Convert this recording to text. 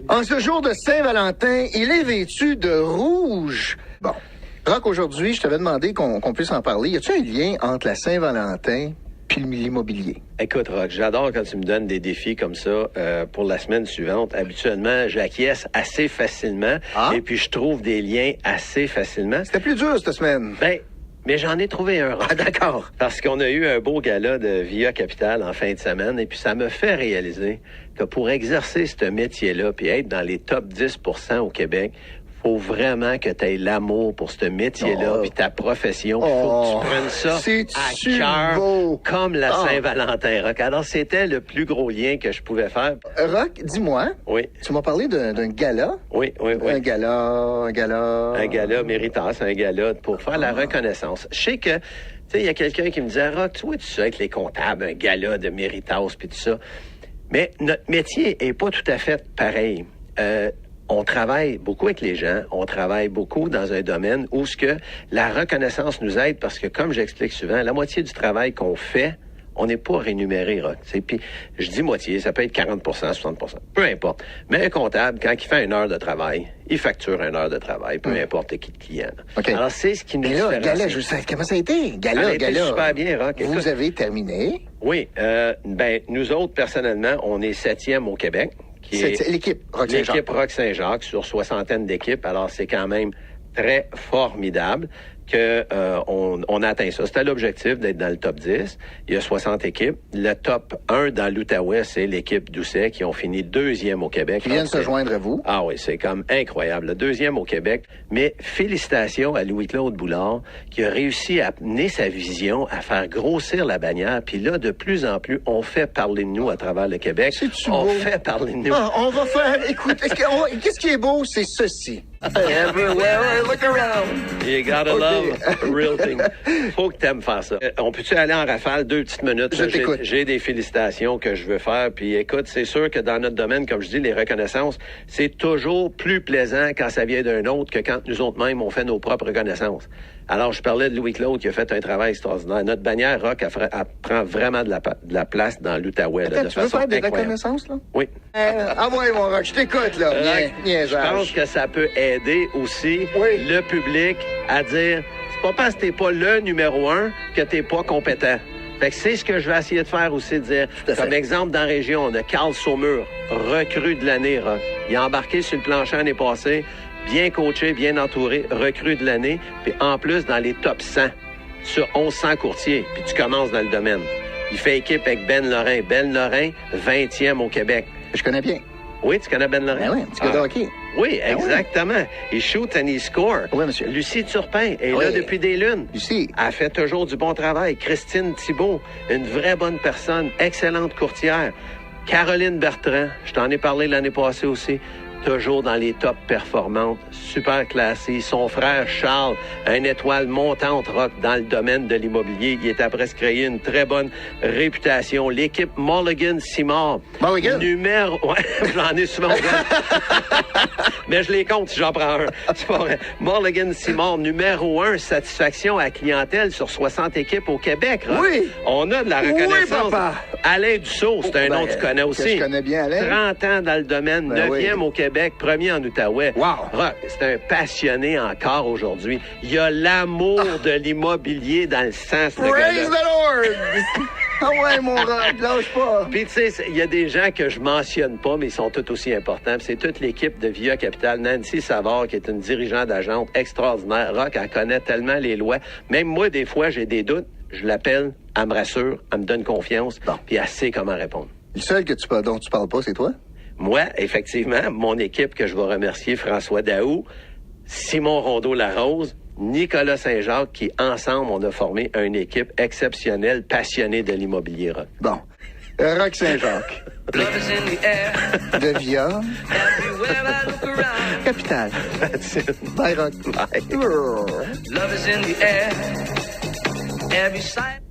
En ce jour de Saint-Valentin, il est vêtu de rouge. Bon. Rock, aujourd'hui, je t'avais demandé qu'on puisse en parler. Y a-t-il un lien entre la Saint-Valentin puis l'immobilier? Écoute, Rock, j'adore quand tu me donnes des défis comme ça pour la semaine suivante. Habituellement, j'acquiesce assez facilement et puis je trouve des liens assez facilement. C'était plus dur cette semaine. Mais j'en ai trouvé un. Ah, d'accord. Parce qu'on a eu un beau gala de Via Capital en fin de semaine et puis ça me fait réaliser que pour exercer ce métier-là puis être dans les top 10% au Québec, faut vraiment que tu aies l'amour pour ce métier-là puis ta profession. Il faut que tu prennes ça à cœur comme la Saint-Valentin, Rock. Alors, c'était le plus gros lien que je pouvais faire. Rock, dis-moi. Oui. Tu m'as parlé d'un gala. Oui. Un gala. Un gala Méritas, un gala pour faire la reconnaissance. Je sais que, tu sais, il y a quelqu'un qui me disait, Rock, tu sais avec les comptables, un gala de Méritas puis tout ça. Mais notre métier est pas tout à fait pareil. On travaille beaucoup avec les gens, on travaille beaucoup dans un domaine où ce que la reconnaissance nous aide parce que, comme j'explique souvent, la moitié du travail qu'on fait, on n'est pas rémunéré, Rock. Puis, je dis moitié, ça peut être 40 60 peu importe. Mais un comptable, quand il fait une heure de travail, il facture une heure de travail, peu importe qui de client. Okay. Alors, c'est ce qui nous différencie. Mais là, gala, je sais, comment ça a été? Gala. Super bien, Rock. Vous Écoute, avez terminé? Oui. Nous autres, personnellement, on est 7e au Québec. C'est l'équipe Rock Saint-Jacques. L'équipe Rock Saint-Jacques sur soixantaine d'équipes. Alors, c'est quand même très formidable que on atteint ça. C'était l'objectif d'être dans le top 10. Il y a 60 équipes. Le top 1 dans l'Outaouais, c'est l'équipe d'Ousset qui ont fini 2e au Québec. Qui viennent se joindre à vous. Ah oui, c'est comme incroyable. Le 2e au Québec. Mais félicitations à Louis-Claude Boulard qui a réussi à mener sa vision, à faire grossir la bannière. Puis là, de plus en plus, on fait parler de nous à travers le Québec. On fait parler de nous. On va faire... Écoute, qu'est-ce qui est beau? C'est ceci. Everywhere I look around. You gotta love real thing. Faut que t'aimes faire ça. On peut-tu aller en rafale 2 petites minutes? Je t'écoute. J'ai des félicitations que je veux faire. Puis écoute, c'est sûr que dans notre domaine, comme je dis, les reconnaissances, c'est toujours plus plaisant quand ça vient d'un autre que quand nous autres mêmes on fait nos propres reconnaissances. Alors, je parlais de Louis-Claude qui a fait un travail extraordinaire. Notre bannière Rock, elle prend vraiment de la place dans l'Outaouais. Attends, tu veux faire des reconnaissances, là? Oui. Ah ouais, mon Rock, je t'écoute, là. Je pense que ça peut aider aussi le public à dire, c'est pas parce que t'es pas le numéro 1 que t'es pas compétent. Fait que c'est ce que je vais essayer de faire aussi, de dire. Comme exemple, dans la région, on a Carl Saumur, recrue de l'année, Rock. Il a embarqué sur le plancher l'année passée. Bien coaché, bien entouré, recrue de l'année, puis en plus dans les top 100 sur 1100 courtiers, puis tu commences dans le domaine. Il fait équipe avec Ben Lorrain. Ben Lorrain, 20e au Québec. Je connais bien. Oui, tu connais Ben Lorrain? Ben oui, un petit gars de hockey. Oui, exactement. Oui. Il shoot and il score. Oui, monsieur. Lucie Turpin est là depuis des lunes. Lucie. Elle fait toujours du bon travail. Christine Thibault, une vraie bonne personne, excellente courtière. Caroline Bertrand, je t'en ai parlé l'année passée aussi. Toujours dans les top performantes, super classé. Son frère Charles, une étoile montante, Rock, dans le domaine de l'immobilier. Il est après se créer une très bonne réputation. L'équipe Mulligan-Simard. Mulligan? Ouais, j'en ai souvent. Mais je les compte si j'en prends un. C'est pas vrai. Mulligan-Simard, numéro 1, satisfaction à la clientèle sur 60 équipes au Québec, Rock. Oui. On a de la reconnaissance. Oui, papa. Alain Dussault, c'est un nom que tu connais aussi. Je connais bien Alain. 30 ans dans le domaine, 9e au Québec. Premier en Outaouais. Wow! Rock, c'est un passionné encore aujourd'hui. Il a l'amour de l'immobilier dans le sang, ce gars-là. Praise the Lord! Ah ouais, mon Rock, lâche pas! Puis, tu sais, il y a des gens que je mentionne pas, mais ils sont tout aussi importants. Puis c'est toute l'équipe de Via Capital. Nancy Savard, qui est une dirigeante d'agente extraordinaire. Rock, elle connaît tellement les lois. Même moi, des fois, j'ai des doutes. Je l'appelle, elle me rassure, elle me donne confiance, puis elle sait comment répondre. Le seul dont tu parles pas, c'est toi? Moi, effectivement, mon équipe que je vais remercier, François Daou, Simon Rondeau-Larose, Nicolas Saint-Jacques, qui, ensemble, on a formé une équipe exceptionnelle, passionnée de l'immobilier, Rock. Bon. Rock Saint-Jacques. De Via. Capital. Bye, Rock. Bye. Love is in the air. Every sight.